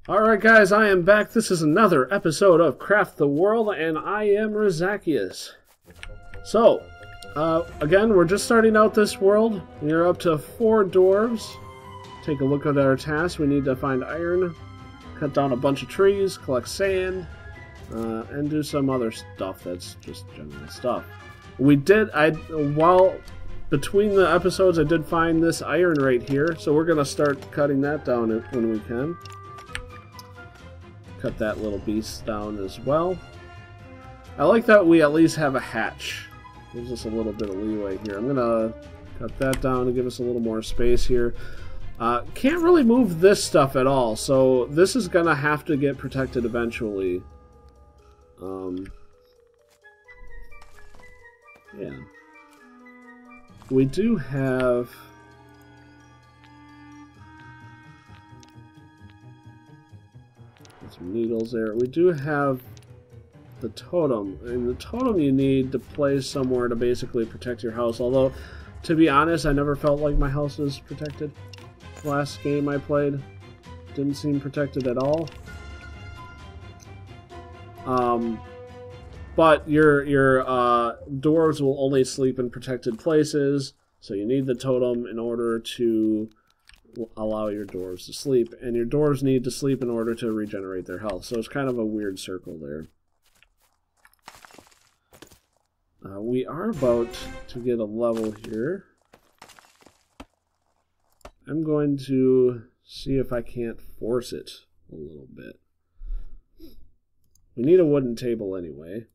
Alright guys, I am back. This is another episode of Craft the World, and I am Razakius. So, again, we're just starting out this world. We are up to 4 dwarves. Take a look at our tasks. We need to find iron, cut down a bunch of trees, collect sand, and do some other stuff that's just general stuff. While between the episodes, I did find this iron right here, so we're going to start cutting that down when we can. Cut that little beast down as well. I like that we at least have a hatch. Gives us a little bit of leeway here. I'm gonna cut that down to give us a little more space here. Can't really move this stuff at all, so this is gonna have to get protected eventually. Yeah. We do have... some needles there. We do have the totem, and the totem you need to place somewhere to basically protect your house, although to be honest I never felt like my house was protected. Last game I played didn't seem protected at all. But your dwarves will only sleep in protected places, so you need the totem in order to allow your dwarves to sleep, and your dwarves need to sleep in order to regenerate their health, so it's kind of a weird circle there. We are about to get a level here. I'm going to see if I can't force it a little bit. We need a wooden table anyway,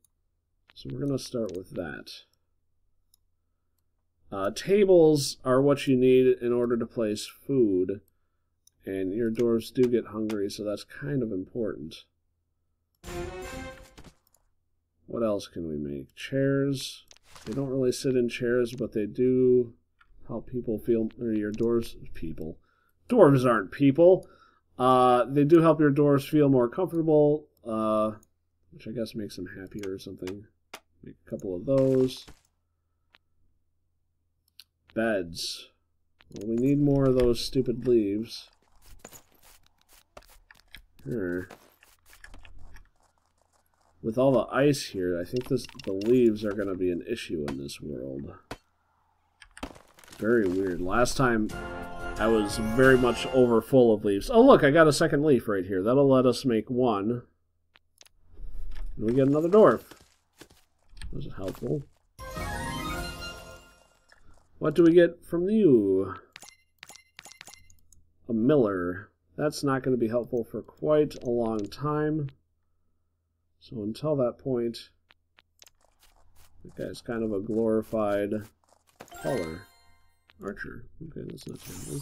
so we're going to start with that. Tables are what you need in order to place food, and your dwarves do get hungry, so that's kind of important. What else can we make? Chairs. They don't really sit in chairs, but they do help people feel, or your dwarves, people. Dwarves aren't people. They do help your dwarves feel more comfortable, which I guess makes them happier or something. Make a couple of those. Beds. Well, we need more of those stupid leaves. Here. With all the ice here, I think the leaves are going to be an issue in this world. Very weird. Last time, I was very much over full of leaves. Oh look, I got a second leaf right here. That'll let us make one. And we get another dwarf. That was helpful. What do we get from you? A miller. That's not going to be helpful for quite a long time. So until that point, that guy's kind of a glorified caller. Archer. Okay, that's not terrible.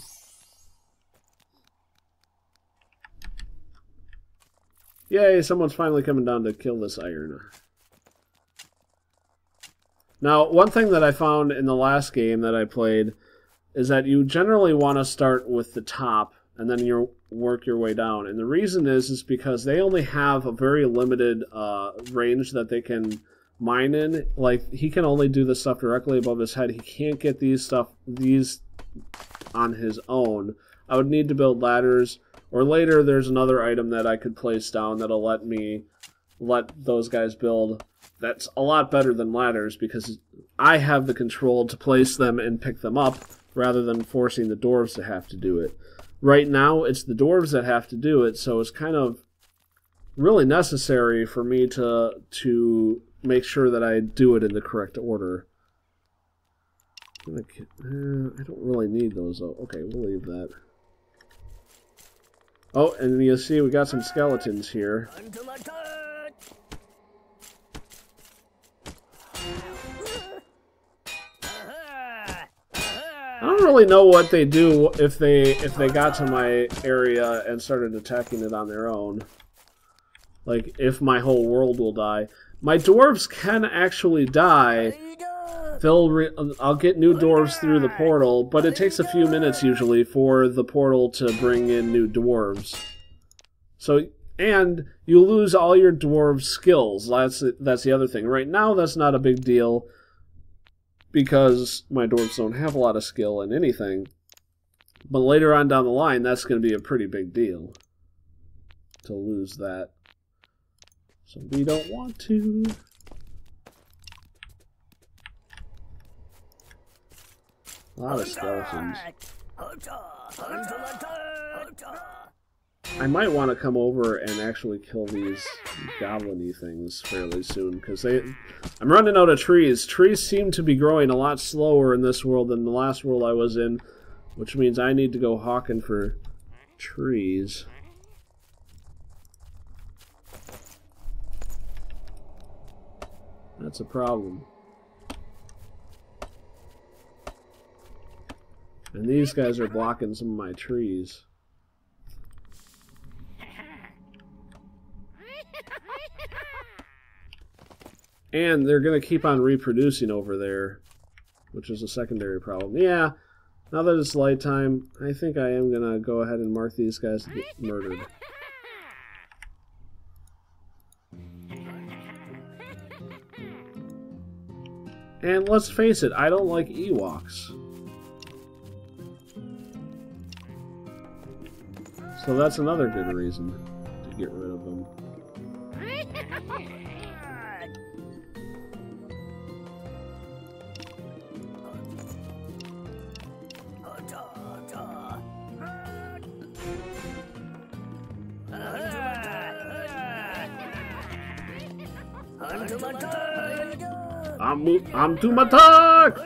Yay, someone's finally coming down to kill this iron. Now, one thing that I found in the last game that I played is that you generally want to start with the top and then you work your way down. And the reason is because they only have a very limited range that they can mine in. Like, he can only do this stuff directly above his head. He can't get these on his own. I would need to build ladders, or later there's another item that I could place down that'll let those guys build. That's a lot better than ladders because I have the control to place them and pick them up rather than forcing the dwarves to have to do it. Right now, it's the dwarves that have to do it, so it's kind of really necessary for me to make sure that I do it in the correct order. I don't really need those, though. Okay, we'll leave that. Oh, and you'll see we got some skeletons here. I don't really know what they do if they got to my area and started attacking it on their own. Like, if my whole world will die. My dwarves can actually die. I'll get new dwarves through the portal, but it takes a few minutes usually for the portal to bring in new dwarves. So, and you lose all your dwarf skills. That's the other thing. Right now, that's not a big deal, because my dwarves don't have a lot of skill in anything. But later on down the line, that's going to be a pretty big deal. to lose that. So we don't want to. A lot of skeletons. I might want to come over and actually kill these goblin-y things fairly soon, because I'm running out of trees. Trees seem to be growing a lot slower in this world than the last world I was in, which means I need to go hawking for trees. That's a problem. And these guys are blocking some of my trees. And they're going to keep on reproducing over there, which is a secondary problem. Yeah, now that it's light time, I think I am going to go ahead and mark these guys to get murdered. And let's face it, I don't like Ewoks. So that's another good reason to get rid of them. I'm to my talk!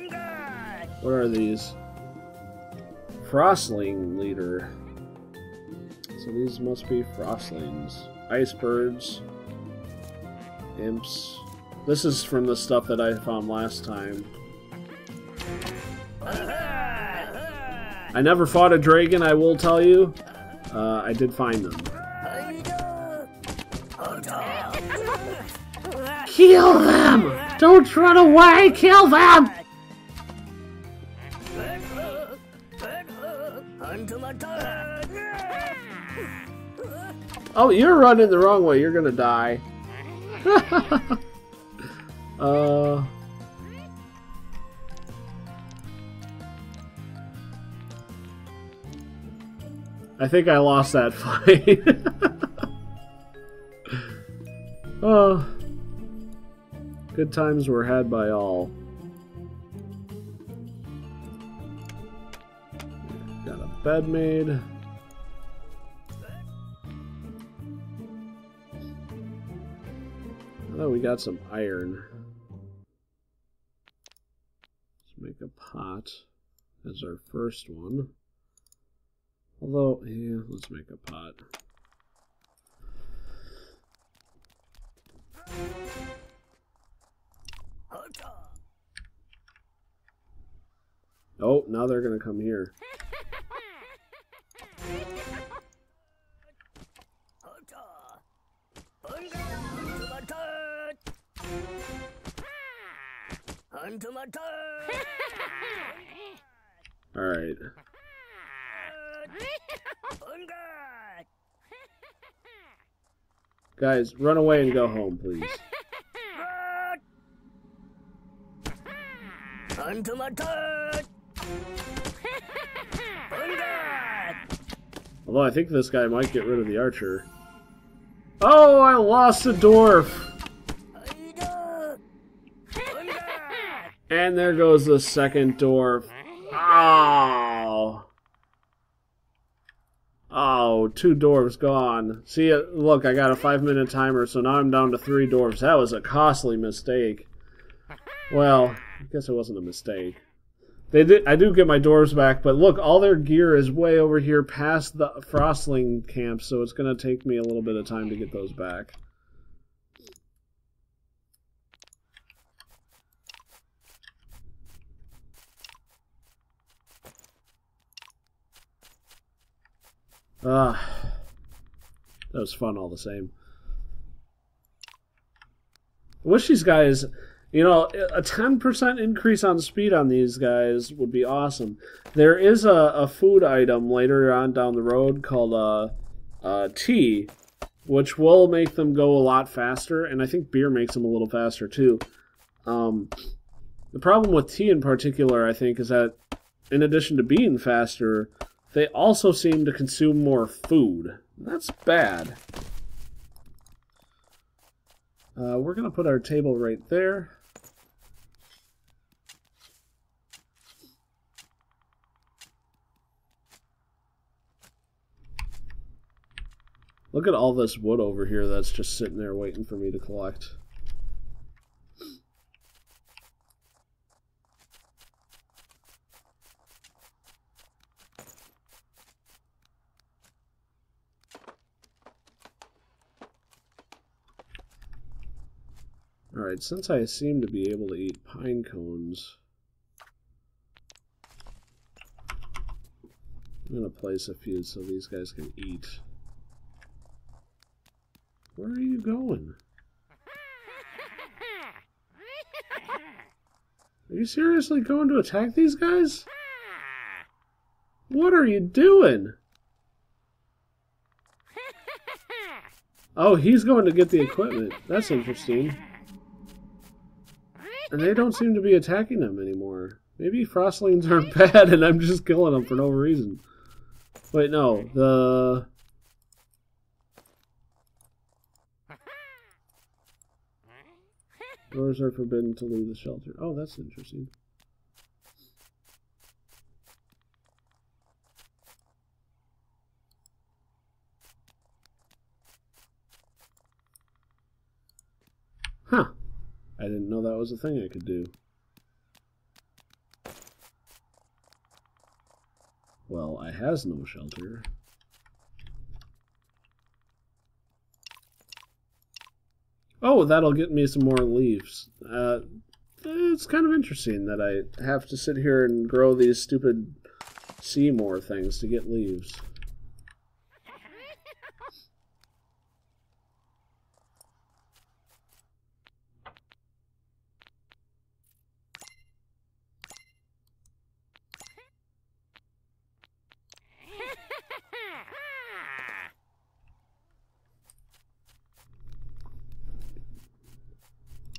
What are these? Frostling leader. So these must be Frotlings. Icebirds. Imps. This is from the stuff that I found last time. I never fought a dragon, I will tell you. I did find them. Kill them! Don't run away! Kill them! Oh, you're running the wrong way. You're gonna die. I think I lost that fight. Oh. Good times were had by all. Got a bed made. Oh, we got some iron. Let's make a pot as our first one. Although, yeah, let's make a pot. Oh, now they're gonna come here. Alright. Guys, run away and go home, please. Although I think this guy might get rid of the archer. Oh, I lost a dwarf! And there goes the second dwarf. Oh! Oh, 2 dwarves gone. See, look, I got a 5-minute timer, so now I'm down to 3 dwarves. That was a costly mistake. Well, I guess it wasn't a mistake. I do get my dwarves back, but look, all their gear is way over here past the Frostling camp, so it's going to take me a little bit of time to get those back. That was fun all the same. I wish these guys, you know, a 10% increase on speed on these guys would be awesome. There is a food item later on down the road called tea, which will make them go a lot faster, and I think beer makes them a little faster too. The problem with tea in particular, I think, is that in addition to being faster, they also seem to consume more food. That's bad. We're going to put our table right there. Look at all this wood over here that's just sitting there waiting for me to collect. Alright, since I seem to be able to eat pine cones, I'm going to place a few so these guys can eat. Where are you going? Are you seriously going to attack these guys? What are you doing? Oh, he's going to get the equipment. That's interesting. And they don't seem to be attacking them anymore. Maybe Frotlings aren't bad and I'm just killing them for no reason. Wait, no. The... Dwarves are forbidden to leave the shelter. Oh, that's interesting. Huh. I didn't know that was a thing I could do. Well, I has no shelter. Oh, that'll get me some more leaves. It's kind of interesting that I have to sit here and grow these stupid Seymour things to get leaves.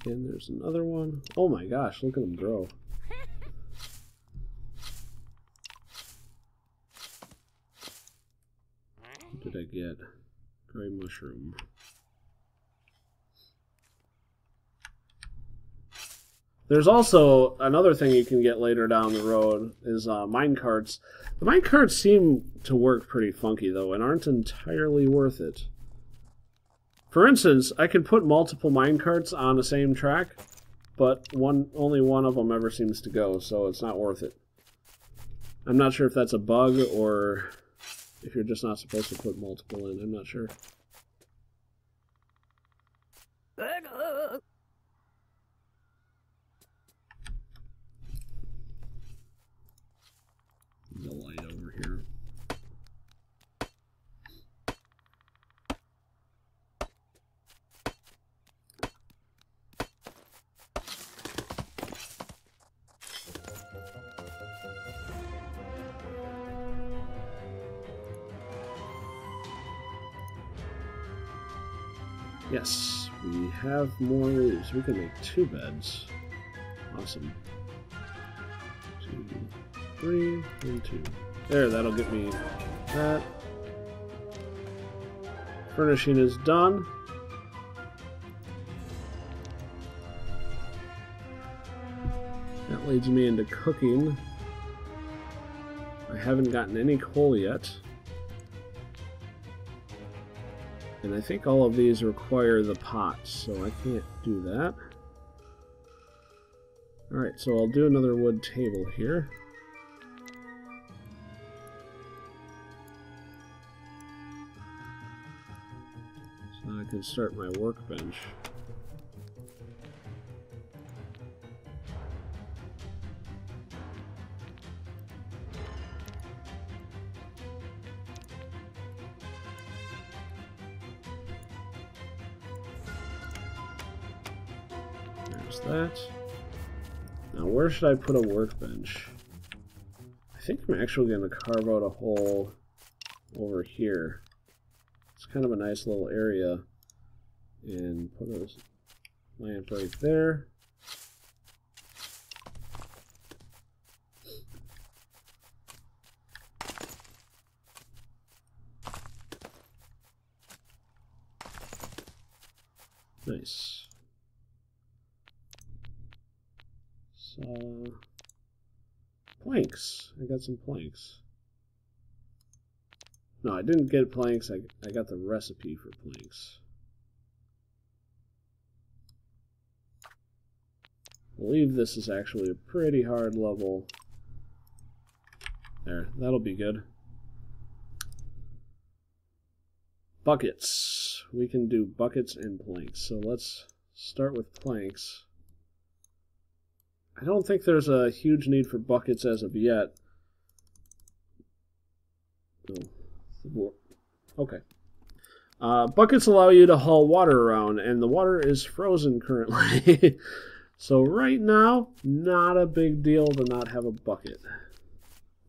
And there's another one. Oh my gosh, look at them grow. What did I get? Gray mushroom. There's also another thing you can get later down the road is minecarts. The minecarts seem to work pretty funky though and aren't entirely worth it. For instance, I could put multiple minecarts on the same track, but only one of them ever seems to go, so it's not worth it. I'm not sure if that's a bug or if you're just not supposed to put multiple in. I'm not sure. There's a light over here. Yes, we have more leaves. We can make 2 beds. Awesome. 2, 3, and 2. There, that'll get me that. Furnishing is done. That leads me into cooking. I haven't gotten any coal yet. And I think all of these require the pots, so I can't do that. Alright, so I'll do another wood table here. So I can start my workbench. That. Now where should I put a workbench? I think I'm actually going to carve out a hole over here. It's kind of a nice little area. And put a lamp right there. Nice. Planks. I got some planks. No, I didn't get planks. I got the recipe for planks. I believe this is actually a pretty hard level. There, that'll be good. Buckets. We can do buckets and planks. So let's start with planks. I don't think there's a huge need for buckets as of yet. Oh. Okay. Buckets allow you to haul water around, and the water is frozen currently. So right now, not a big deal to not have a bucket.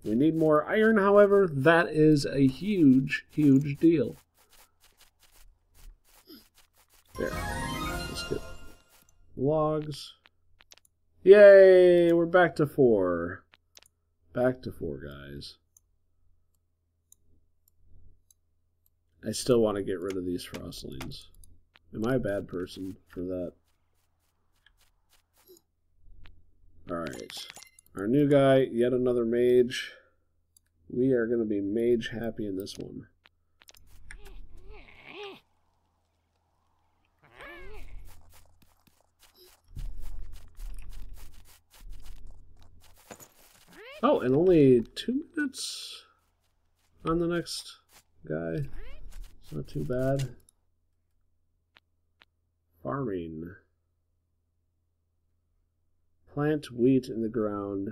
We need more iron, however. That is a huge, huge deal. There. Let's get logs. Yay! We're back to 4. Back to 4, guys. I still want to get rid of these Frotlings. Am I a bad person for that? Alright. Our new guy, yet another mage. We are going to be mage happy in this one. Oh, and only 2 minutes on the next guy. It's not too bad. Farming. Plant wheat in the ground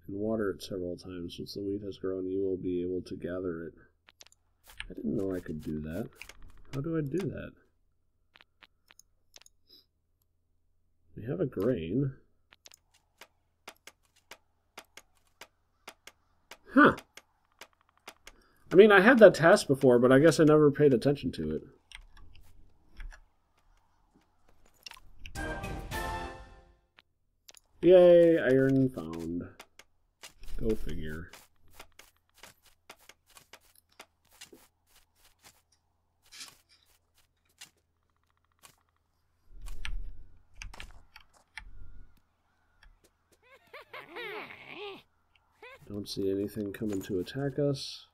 and water it several times. Once the wheat has grown, you will be able to gather it. I didn't know I could do that. How do I do that? We have a grain. Huh. I mean, I had that task before, but I guess I never paid attention to it. Yay, iron found. Go figure. Don't see anything coming to attack us.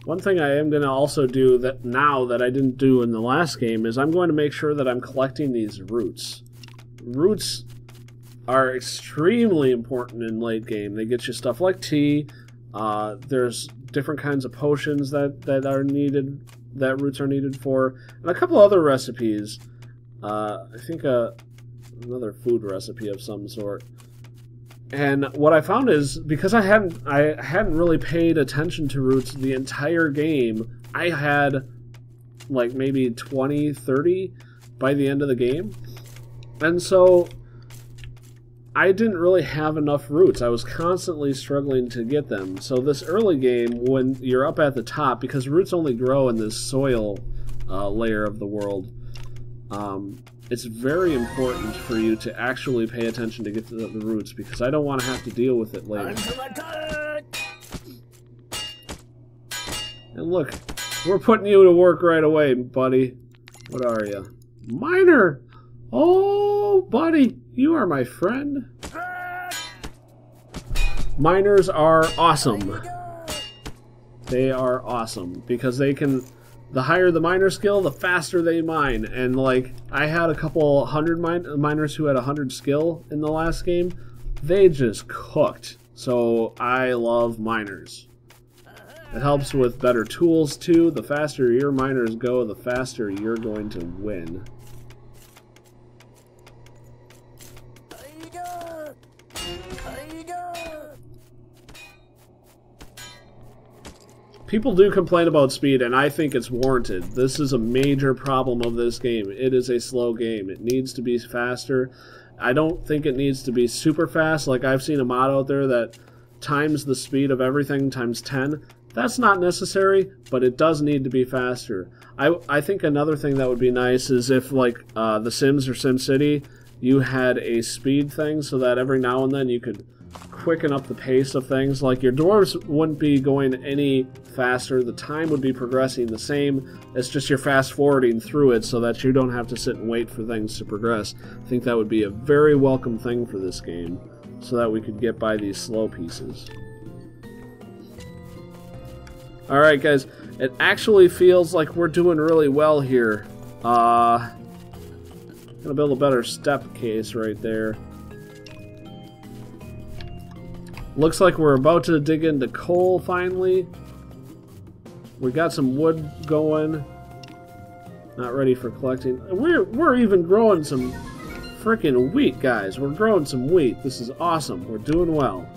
One thing I am going to also do that now that I didn't do in the last game is I'm going to make sure that I'm collecting these roots. Roots are extremely important in late game. They get you stuff like tea. There's different kinds of potions that are needed, that roots are needed for, and a couple other recipes. I think another food recipe of some sort. And what I found is, because I hadn't really paid attention to roots the entire game, I had like maybe 20, 30 by the end of the game. And so I didn't really have enough roots. I was constantly struggling to get them. So this early game, when you're up at the top, because roots only grow in this soil layer of the world, it's very important for you to actually pay attention to get to the roots, because I don't want to have to deal with it later. And look, we're putting you to work right away, buddy. What are you? Miner! Oh, buddy, you are my friend. Miners are awesome. They are awesome, because they can... The higher the miner skill, the faster they mine. And, like, I had a couple hundred miners who had 100 skill in the last game. They just cooked. So, I love miners. It helps with better tools, too. The faster your miners go, the faster you're going to win. People do complain about speed, and I think it's warranted. This is a major problem of this game. It is a slow game. It needs to be faster. I don't think it needs to be super fast. Like, I've seen a mod out there that times the speed of everything times 10. That's not necessary, but it does need to be faster. I think another thing that would be nice is if, like, The Sims or SimCity you had a speed thing so that every now and then you could quicken up the pace of things. Like your dwarves wouldn't be going any faster, the time would be progressing the same. It's just you're fast forwarding through it so that you don't have to sit and wait for things to progress. I think that would be a very welcome thing for this game so that we could get by these slow pieces. Alright guys, it actually feels like we're doing really well here. Gonna build a better step case right there. Looks like we're about to dig into coal finally. We got some wood going. Not ready for collecting. We're even growing some freaking wheat, guys. We're growing some wheat. This is awesome. We're doing well.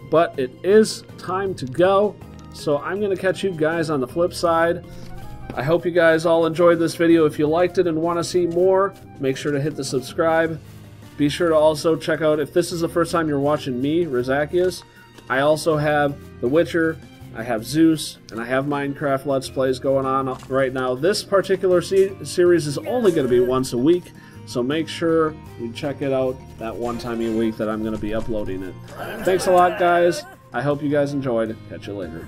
But it is time to go. So I'm going to catch you guys on the flip side. I hope you guys all enjoyed this video. If you liked it and want to see more, make sure to hit the subscribe. Be sure to also check out, if this is the first time you're watching me, Razakius, I also have The Witcher, I have Zeus, and I have Minecraft Let's Plays going on right now. This particular series is only going to be once a week, so make sure you check it out that one time a week that I'm going to be uploading it. Thanks a lot, guys. I hope you guys enjoyed. Catch you later.